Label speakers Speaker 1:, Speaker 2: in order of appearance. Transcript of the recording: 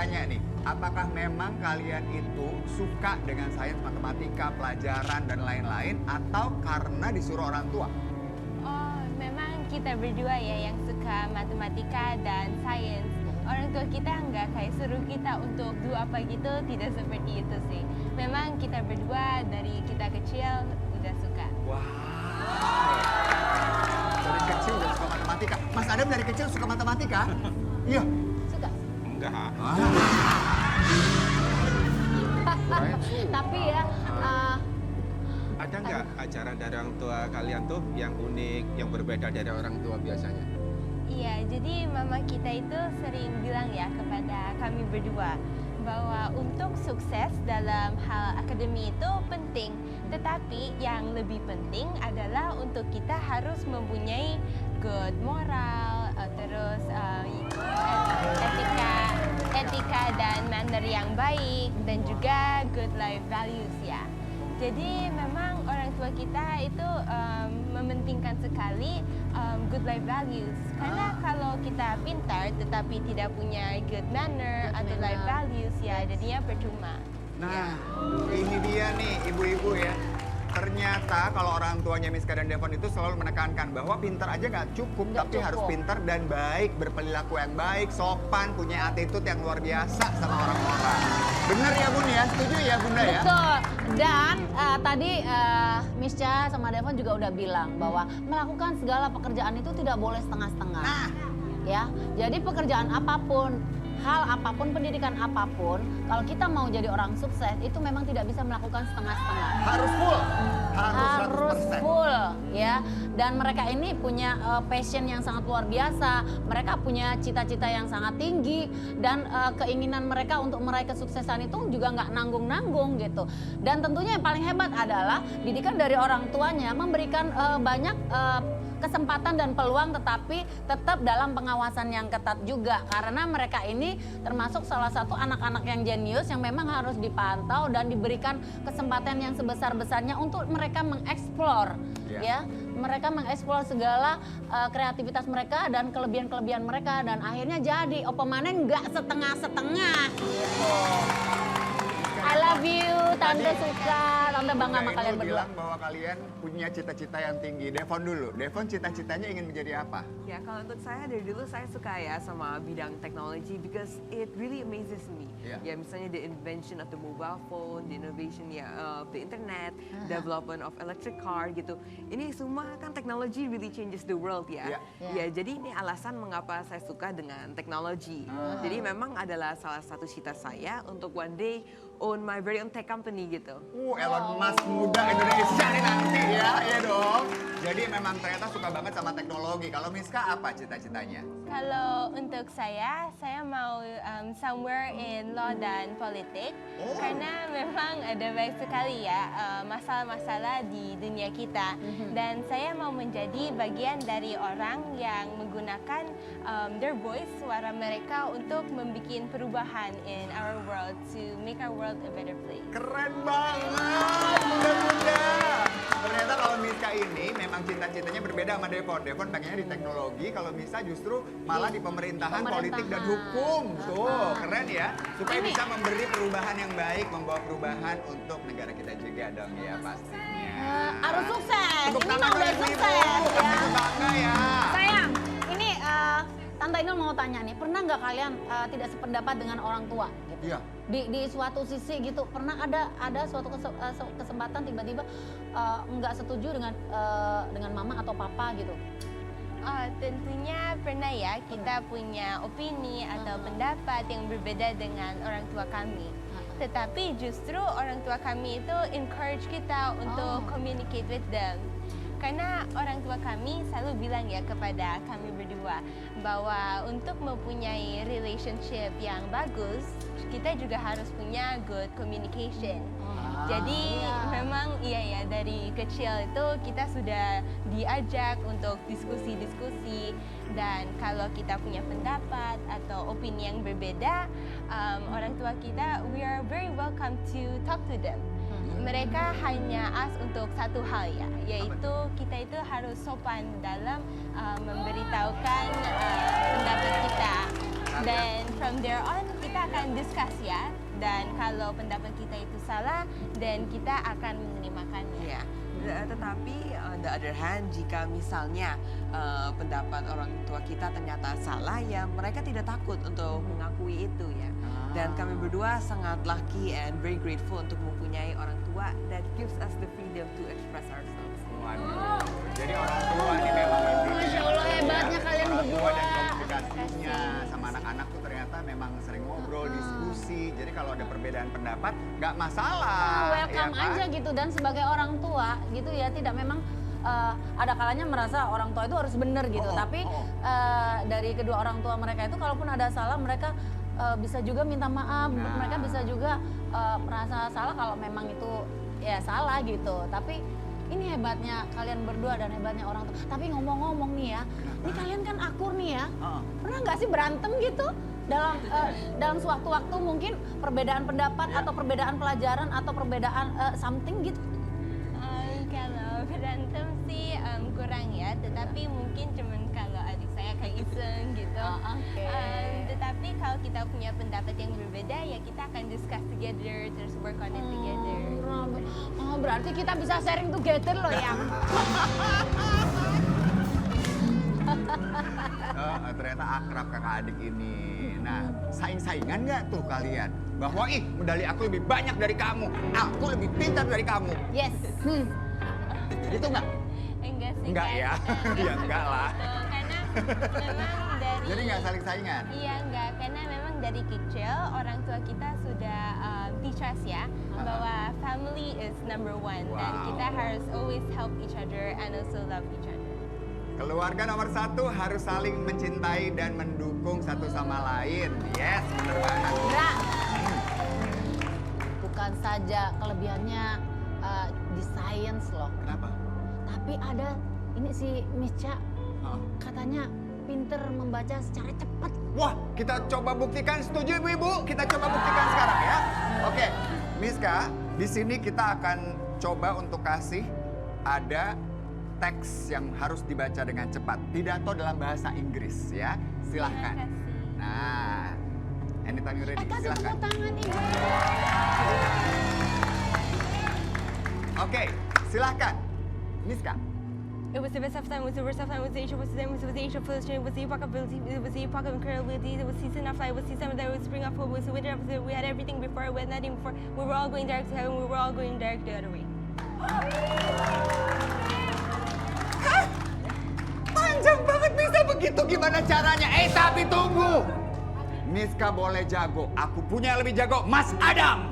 Speaker 1: tanya nih, apakah memang kalian itu suka dengan sains, matematika, pelajaran, dan lain-lain, atau karena disuruh orang tua?
Speaker 2: Oh, memang kita berdua ya yang suka matematika dan sains. Orang tua kita nggak kayak suruh kita untuk do apa gitu, tidak seperti itu sih. Memang kita berdua dari kita kecil udah suka.
Speaker 1: Wow. Dari kecil udah suka matematika. Mas Adam dari kecil suka matematika? Iya.
Speaker 3: Suka.
Speaker 4: Enggak.
Speaker 3: Tapi ya,
Speaker 4: Ada nggak ajaran dari orang tua kalian tuh yang unik, yang berbeda dari orang tua biasanya?
Speaker 2: Iya, jadi mama kita itu sering bilang ya kepada kami berdua bahwa untuk sukses dalam hal akademi itu penting. Tetapi yang lebih penting adalah untuk kita harus mempunyai good moral, terus etika dan manner yang baik, dan juga good life values ya. Jadi memang orang tua kita itu mementingkan sekali good life values. Karena kalau kita pintar tetapi tidak punya good manner atau life values ya jadinya percuma.
Speaker 1: Nah, ini dia nih ibu-ibu ya. Ternyata kalau orang tuanya Miska dan Devon itu selalu menekankan bahwa pintar aja nggak cukup, tapi harus pintar dan baik, berperilaku yang baik, sopan, punya attitude yang luar biasa sama orang-orang. Benar ya Bun ya? Setuju ya Bunda ya?
Speaker 3: betul. Dan tadi Misca sama Devon juga udah bilang bahwa melakukan segala pekerjaan itu tidak boleh setengah-setengah.
Speaker 1: Nah.
Speaker 3: Ya, jadi pekerjaan apapun, hal apapun, pendidikan apapun, kalau kita mau jadi orang sukses itu memang tidak bisa melakukan setengah-setengah.
Speaker 1: Harus full.
Speaker 3: Harus
Speaker 1: 100%.
Speaker 3: full ya. Dan mereka ini punya passion yang sangat luar biasa. Mereka punya cita-cita yang sangat tinggi dan keinginan mereka untuk meraih kesuksesan itu juga nggak nanggung-nanggung gitu. Dan tentunya yang paling hebat adalah didikan dari orang tuanya memberikan banyak kesempatan dan peluang, tetapi tetap dalam pengawasan yang ketat juga, karena mereka ini termasuk salah satu anak-anak yang jenius yang memang harus dipantau dan diberikan kesempatan yang sebesar-besarnya untuk mereka mengeksplor ya, mereka mengeksplor segala kreativitas mereka dan kelebihan-kelebihan mereka, dan akhirnya jadi opemanen nggak setengah-setengah gitu. I love you, Tante suka, Tante bangga sama kalian berdua.
Speaker 1: bilang bahwa kalian punya cita-cita yang tinggi. Devon dulu. Devon cita-citanya ingin menjadi apa?
Speaker 5: Ya, kalau untuk saya dari dulu saya suka ya sama bidang teknologi because it really amazes me.
Speaker 1: Yeah.
Speaker 5: Ya, misalnya the invention of the mobile phone, the innovation ya of the internet, development of electric car gitu. Ini semua kan teknologi really changes the world ya.
Speaker 1: Yeah.
Speaker 5: Ya, jadi ini alasan mengapa saya suka dengan teknologi. Jadi memang adalah salah satu cita saya untuk one day own my very own tech company gitu.
Speaker 1: Elon Musk muda Indonesia nih nanti ya, ya dong. Jadi memang ternyata suka banget sama teknologi. Kalau Miska apa cita-citanya?
Speaker 2: Kalau untuk saya mau somewhere in law dan politik. Karena memang ada banyak sekali ya masalah-masalah di dunia kita. Dan saya mau menjadi bagian dari orang yang menggunakan their voice, suara mereka untuk membuat perubahan in our world to make our world a better place.
Speaker 1: Keren banget, muda-muda. Ternyata kalau Miska ini memang cita-citanya berbeda sama Devon. Devon pengennya di teknologi, kalau Miska justru malah di pemerintahan, politik dan hukum. Tuh, keren ya. Supaya bisa memberi perubahan yang baik, membawa perubahan untuk negara kita juga dong ya pastinya.
Speaker 3: Harus sukses,
Speaker 1: Tepuk
Speaker 3: ini
Speaker 1: tangan
Speaker 3: mah udah
Speaker 1: buat ibu.
Speaker 3: sukses ya.
Speaker 1: Bangga ya.
Speaker 3: Sayang, ini Tante Inul mau tanya nih, pernah nggak kalian tidak sependapat dengan orang tua? Gitu?
Speaker 1: Iya.
Speaker 3: Di suatu sisi gitu, pernah ada suatu kesempatan tiba-tiba nggak setuju dengan mama atau papa gitu?
Speaker 2: Tentunya pernah ya kita punya opini atau pendapat yang berbeda dengan orang tua kami. Tetapi justru orang tua kami itu encourage kita untuk communicate with them. Karena orang tua kami selalu bilang ya kepada kami berdua bahwa untuk mempunyai relationship yang bagus, kita juga harus punya good communication. Jadi memang iya ya, dari kecil itu kita sudah diajak untuk diskusi-diskusi, dan kalau kita punya pendapat atau opini yang berbeda, orang tua kita, we are very welcome to talk to them. Mereka hanya ask untuk satu hal ya, yaitu kita itu harus sopan dalam memberitahukan pendapat kita. Dan from there on kita akan discuss ya. Dan kalau pendapat kita itu salah, dan kita akan menerimakannya.
Speaker 5: Ya, tetapi on the other hand, jika misalnya pendapat orang tua kita ternyata salah, ya mereka tidak takut untuk mengakui itu ya. Dan kami berdua sangat lucky and very grateful untuk mempunyai orang tua that gives us the freedom to express ourselves.
Speaker 1: Waduh, jadi orang tua nih memang intinya.
Speaker 3: Masya Allah, hebatnya kalian
Speaker 1: Orang tua
Speaker 3: berdua.
Speaker 1: dan komunikasinya sama anak-anak tuh ternyata memang sering ngobrol, diskusi. Jadi kalau ada perbedaan pendapat, nggak masalah.
Speaker 3: Welcome
Speaker 1: ya kan?
Speaker 3: aja gitu, dan sebagai orang tua gitu ya, tidak memang ada kalanya merasa orang tua itu harus benar gitu, tapi dari kedua orang tua mereka itu kalaupun ada salah mereka bisa juga minta maaf, mereka bisa juga merasa salah kalau memang itu ya salah gitu. Tapi ini hebatnya kalian berdua dan hebatnya orang tua. Tapi ngomong-ngomong nih ya, ini kalian kan akur nih ya. Pernah nggak sih berantem gitu dalam sewaktu-waktu, mungkin perbedaan pendapat atau perbedaan pelajaran atau perbedaan something gitu?
Speaker 2: Kalau berantem sih kurang ya, tetapi mungkin cuman kalau adik saya kayak iseng gitu. Tetapi kalau kita punya pendapat yang berbeda ya kita akan discuss together, terus work on it together.
Speaker 3: Oh, berarti kita bisa sharing together loh ya.
Speaker 1: Ternyata akrab kakak adik ini. Nah, saing-saingan nggak tuh kalian? Bahwa medali aku lebih banyak dari kamu, aku lebih pintar dari kamu.
Speaker 3: Yes.
Speaker 1: Itu nggak?
Speaker 2: Enggak sih.
Speaker 1: Enggak
Speaker 2: kan?
Speaker 1: ya? Ya enggak lah.
Speaker 2: Karena memang dari
Speaker 1: Jadi nggak saling saingan?
Speaker 2: Iya enggak, karena memang dari kecil orang tua kita sudah teach us ya bahwa family is number one dan
Speaker 1: Wow.
Speaker 2: kita harus always help each other and also love each other.
Speaker 1: Keluarga nomor satu harus saling mencintai dan mendukung satu sama lain. Yes, bener banget.
Speaker 3: Indra, bukan saja kelebihannya di science loh,
Speaker 1: Kenapa?
Speaker 3: tapi ada ini si Misca
Speaker 1: Oh.
Speaker 3: katanya pinter membaca secara cepat.
Speaker 1: Wah, kita coba buktikan. Setuju ibu-ibu? Kita coba buktikan sekarang ya. Oke, Miska, di sini kita akan coba untuk kasih ada teks yang harus dibaca dengan cepat. Pidato dalam bahasa Inggris ya. Silahkan.
Speaker 2: Terima kasih.
Speaker 1: Nah, anytime you ready,
Speaker 3: Kasih
Speaker 1: silahkan.
Speaker 3: tepuk tangan ibu.
Speaker 1: Oke, silahkan. Miska.
Speaker 2: It was the best of time, it was the worst of time, it was the age of wisdom, it was the age of foolish, it was the epoch of ability, it was the epoch of incredibility, it was season of light, it was season of there was spring of hope, it was the winter of the we had everything before, we had nothing before, we were all going direct to heaven, we were all going direct the other way.
Speaker 1: Panjang banget bisa begitu, gimana caranya? Tapi tunggu. Miska boleh jago, aku punya yang lebih jago, Mas Adam.